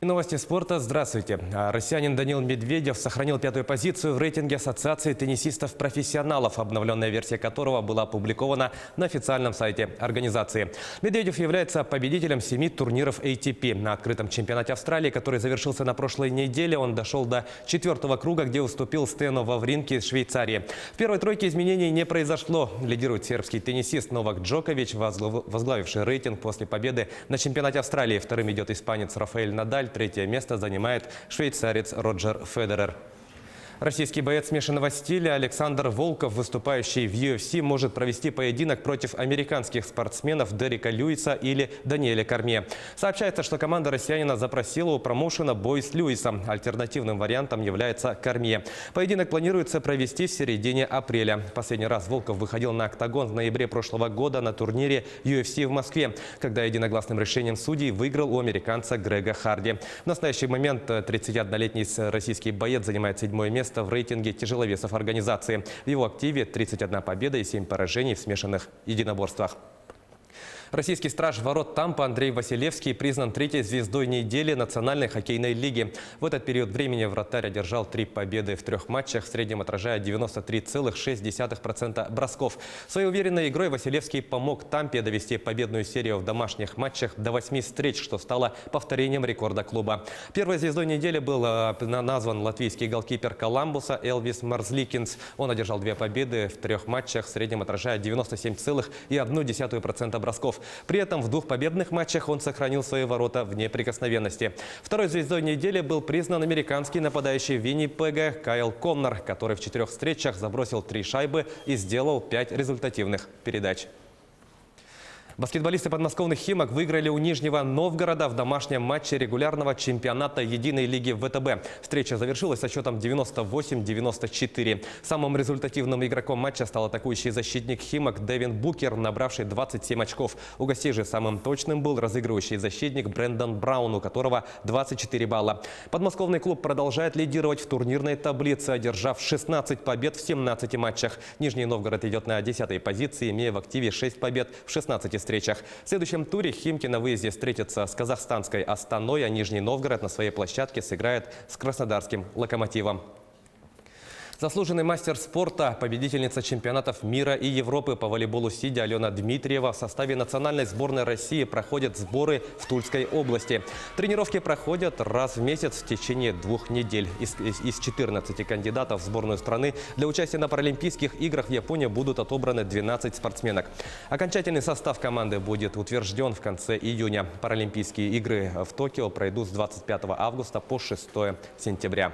Новости спорта. Здравствуйте. Россиянин Данил Медведев сохранил пятую позицию в рейтинге Ассоциации теннисистов-профессионалов, обновленная версия которого была опубликована на официальном сайте организации. Медведев является победителем 7 турниров ATP. На открытом чемпионате Австралии, который завершился на прошлой неделе, он дошел до 4-го круга, где уступил Стэну Вавринке из Швейцарии. В первой тройке изменений не произошло. Лидирует сербский теннисист Новак Джокович, возглавивший рейтинг после победы на чемпионате Австралии. Вторым идет испанец Рафаэль Надаль. Третье место занимает швейцарец Роджер Федерер. Российский боец смешанного стиля Александр Волков, выступающий в UFC, может провести поединок против американских спортсменов Дерека Льюиса или Даниэля Кормье. Сообщается, что команда россиянина запросила у промоушена бой с Льюисом. Альтернативным вариантом является Кормье. Поединок планируется провести в середине апреля. Последний раз Волков выходил на октагон в ноябре прошлого года на турнире UFC в Москве, когда единогласным решением судей выиграл у американца Грега Харди. В настоящий момент 31-летний российский боец занимает 7-е место в рейтинге тяжеловесов организации. В его активе 31 победа и 7 поражений в смешанных единоборствах. Российский страж ворот Тампа Андрей Василевский признан третьей звездой недели Национальной хоккейной лиги. В этот период времени вратарь одержал 3 победы в 3 матчах, в среднем отражая 93,6% бросков. Своей уверенной игрой Василевский помог Тампе довести победную серию в домашних матчах до 8 встреч, что стало повторением рекорда клуба. Первой звездой недели был назван латвийский голкипер Коламбуса Элвис Марзликинс. Он одержал 2 победы в 3 матчах, в среднем отражая 97,1% бросков. При этом в 2 победных матчах он сохранил свои ворота в неприкосновенности. Второй звездой недели был признан американский нападающий Виннипега Кайл Коннор, который в 4 встречах забросил 3 шайбы и сделал 5 результативных передач. Баскетболисты подмосковных «Химок» выиграли у Нижнего Новгорода в домашнем матче регулярного чемпионата единой лиги ВТБ. Встреча завершилась со счетом 98-94. Самым результативным игроком матча стал атакующий защитник «Химок» Дэвин Букер, набравший 27 очков. У гостей же самым точным был разыгрывающий защитник Брэндон Браун, у которого 24 балла. Подмосковный клуб продолжает лидировать в турнирной таблице, одержав 16 побед в 17 матчах. Нижний Новгород идет на 10-й позиции, имея в активе 6 побед в 16 встречах. В следующем туре «Химки» на выезде встретятся с казахстанской «Астаной», а Нижний Новгород на своей площадке сыграет с краснодарским «Локомотивом». Заслуженный мастер спорта, победительница чемпионатов мира и Европы по волейболу сидя Алена Дмитриева в составе национальной сборной России проходят сборы в Тульской области. Тренировки проходят раз в месяц в течение 2 недель. Из 14 кандидатов в сборную страны для участия на Паралимпийских играх в Японии будут отобраны 12 спортсменок. Окончательный состав команды будет утвержден в конце июня. Паралимпийские игры в Токио пройдут с 25 августа по 6 сентября.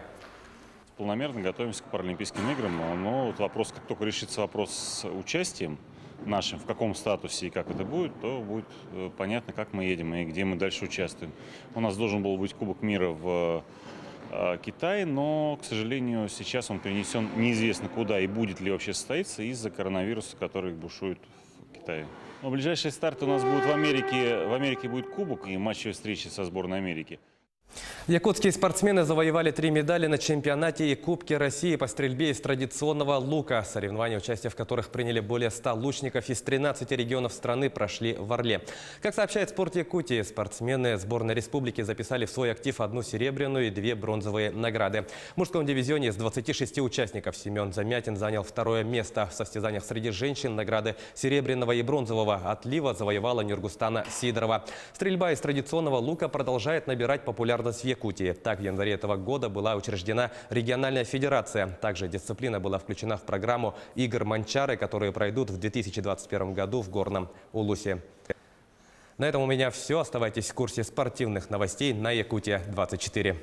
Полномерно готовимся к Паралимпийским играм, но вот вопрос, как только решится вопрос с участием нашим, в каком статусе и как это будет, то будет понятно, как мы едем и где мы дальше участвуем. У нас должен был быть Кубок мира в Китае, но, к сожалению, сейчас он перенесен неизвестно куда и будет ли вообще состоиться из-за коронавируса, который бушует в Китае. Но ближайшие старты у нас будут в Америке. В Америке будет Кубок и матчевые встречи со сборной Америки. Якутские спортсмены завоевали 3 медали на чемпионате и Кубке России по стрельбе из традиционного лука. Соревнования, участие в которых приняли более 100 лучников из 13 регионов страны, прошли в Орле. Как сообщает «Спорт Якутии», спортсмены сборной республики записали в свой актив 1 серебряную и 2 бронзовые награды. В мужском дивизионе из 26 участников Семен Замятин занял 2-е место. В состязаниях среди женщин награды серебряного и бронзового отлива завоевала Нюргустана Сидорова. Стрельба из традиционного лука продолжает набирать популярность в Якутии. Так, в январе этого года была учреждена региональная федерация. Также дисциплина была включена в программу игр Манчары, которые пройдут в 2021 году в Горном Улусе. На этом у меня все. Оставайтесь в курсе спортивных новостей на Якутия 24.